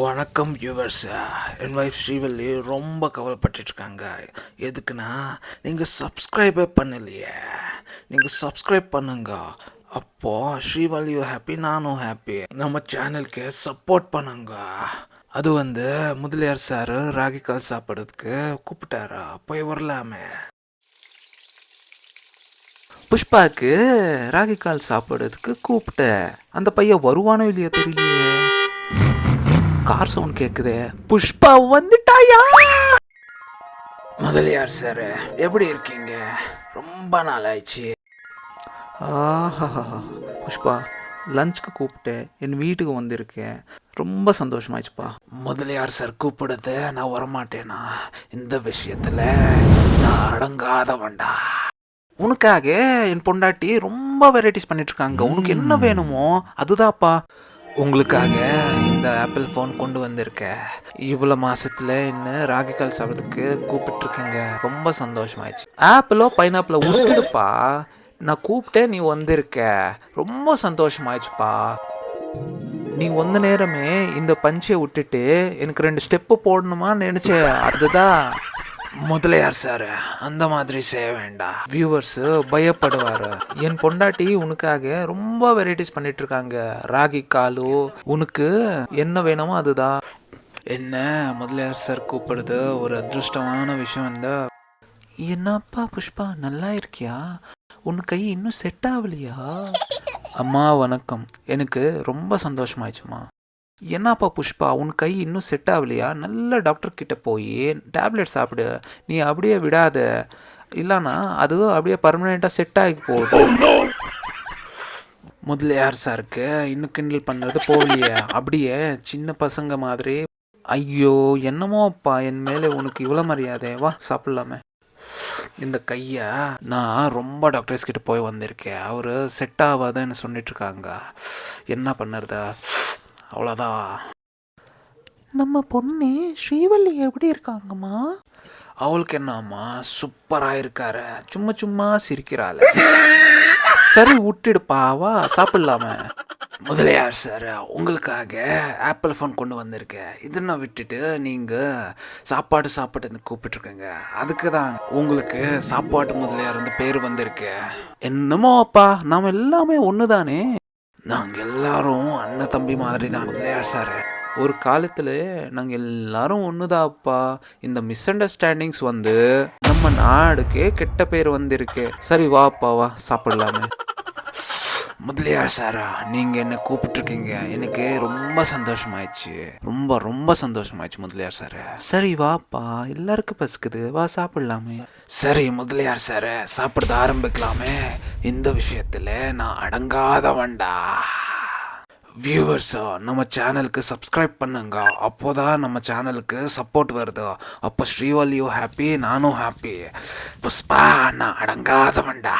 வணக்கம் வியூவர்ஸ். என் வைஃப் ஸ்ரீவல்லி ரொம்ப கவலைப்பட்டுருக்காங்க. எதுக்குன்னா, நீங்கள் சப்ஸ்கிரைபே பண்ணலையே. நீங்கள் சப்ஸ்கிரைப் பண்ணுங்க. அப்போது ஸ்ரீவல்லியும் ஹாப்பி, நானும் ஹாப்பி. நம்ம சேனலுக்கு சப்போர்ட் பண்ணுங்க. அது முதலியார் சார் ராகி கால் சாப்பிட்றதுக்கு கூப்பிட்டாரா, போய் வரலாமே. புஷ்பாவுக்கு ராகி கால் சாப்பிட்றதுக்கு கூப்பிட்டேன். அந்த பையன் வருவானோ இல்லையா தெரியலையே. கார் சவுண்ட் கேக்குதே. புஷ்பா வந்துட்டாயா? முதலியார் சார் எப்படி இருக்கீங்க? ரொம்ப நாள் ஆயிடுச்சு. ஆஹா, புஷ்பா லஞ்சுக்கு கூப்பிட்டு என் வீட்டுக்கு வந்திருக்கேன். ரொம்ப சந்தோஷமாயிடுச்சுப்பா. முதலியார் சார் கூப்பிடுறது நான் வரமாட்டேனா? இந்த விஷயத்துல நான் அடங்காதவன்டா. உனக்காக என் பொண்டாட்டி ரொம்ப வெரைட்டிஸ் பண்ணிட்டு இருக்காங்க. உனக்கு என்ன வேணுமோ அதுதான்ப்பா. உங்களுக்காக இந்த ஆப்பிள் ஃபோன் கொண்டு வந்திருக்கேன். இவ்வளோ மாசத்துல இன்னும் ராகி கால் சாப்பிட்றதுக்கு கூப்பிட்டுருக்கீங்க. ரொம்ப சந்தோஷமாயிடுச்சு. ஆப்பிளோ பைனாப்பிளோ விட்டுடுப்பா. நான் கூப்பிட்டேன், நீ வந்திருக்க. ரொம்ப சந்தோஷமாயிடுச்சுப்பா. நீ வந்த நேரமே இந்த பஞ்சை விட்டுட்டு எனக்கு 2 ஸ்டெப்பு போடணுமா நினைச்சேன். அதுதான். முதலியார் சார் அந்த மாதிரி செய்ய வேண்டாம். வியூவர்ஸ் பயப்படுவார். என் பொண்டாட்டி உனக்காக ரொம்ப வெரைட்டிஸ் பண்ணிட்டு இருக்காங்க. ராகி காலு, உனக்கு என்ன வேணுமோ அதுதான். என்ன முதலியார் சார் கூப்பிடுறது ஒரு அதிருஷ்டமான விஷயம். என்னப்பா புஷ்பா, நல்லா இருக்கியா? உன் கை இன்னும் செட் ஆகலையா? அம்மா வணக்கம். எனக்கு ரொம்ப சந்தோஷமாயிடுச்சுமா. என்னப்பா புஷ்பா, உன் கை இன்னும் செட் ஆகலையா? நல்ல டாக்டர் கிட்ட போய் டேப்லெட் சாப்பிடு. நீ அப்படியே விடாத, இல்லைன்னா அது அப்படியே பர்மனெண்ட்டாக செட் ஆகி போகுது. முதலியார் சாருக்கு இன்னும் கிண்டல் பண்ணுறது போகலையே. அப்படியே சின்ன பசங்க மாதிரி. ஐயோ என்னமோப்பா, என் மேலே உனக்கு இவ்வளோ மரியாதை. வா சாப்பிட்லாமே. இந்த கையை நான் ரொம்ப டாக்டர்ஸ் கிட்ட போய் வந்திருக்கேன். அவர் செட் ஆகாதுன்னு சொல்லிட்டு இருக்காங்க. என்ன பண்ணுறதா? அவ்வளோதான். நம்ம பொண்ணு ஸ்ரீவல்லி எப்படி இருக்காங்கம்மா? அவளுக்கு என்னம்மா, சூப்பராக இருக்காரு. சும்மா சும்மா சிரிக்கிறாள். சரி விட்டுடுப்பா, வா சாப்பிடலாமே. முதலியார் சார் உங்களுக்காக ஆப்பிள் ஃபோன் கொண்டு வந்திருக்கேன். இதெல்லாம் விட்டுட்டு நீங்கள் சாப்பாடு சாப்பிட்டு கூப்பிட்டுருக்கேங்க. அதுக்கு தான் உங்களுக்கு சாப்பாட்டு முதலியார் பேர் வந்திருக்கு. என்னமோ அப்பா, நாம் எல்லாமே ஒன்று தானே. நாங்கள் எல்லாரும் அண்ணன் தம்பி மாதிரி தான் முதலியார் சார். ஒரு காலத்தில் நாங்கள் எல்லாரும் ஒன்றுதான்ப்பா. இந்த மிஸ் அண்டர்ஸ்டாண்டிங்ஸ் நம்ம நாடுக்கே கெட்ட பேர் வந்திருக்கு. சரி வாப்பா, வா சாப்பிடலாமே. முதலியார் சாரா, நீங்கள் என்ன கூப்பிட்டுருக்கீங்க. எனக்கு ரொம்ப சந்தோஷமாயிடுச்சு. ரொம்ப ரொம்ப சந்தோஷமாயிடுச்சு முதலியார் சார். சரி வாப்பா, எல்லாருக்கும் பசிக்குது, வா சாப்பிடலாமே. சரி முதலியார் சார், சாப்பிட்றது ஆரம்பிக்கலாமே. இந்த விஷயத்தில் நான் அடங்காதவன்டா. வியூவர்ஸா, நம்ம சேனலுக்கு சப்ஸ்கிரைப் பண்ணுங்க. அப்போதான் நம்ம சேனலுக்கு சப்போர்ட் வருது. அப்போ ஸ்ரீவல்லியும் ஹாப்பி, நானும் ஹாப்பி. புஷ்பா நான் அடங்காதவன்டா.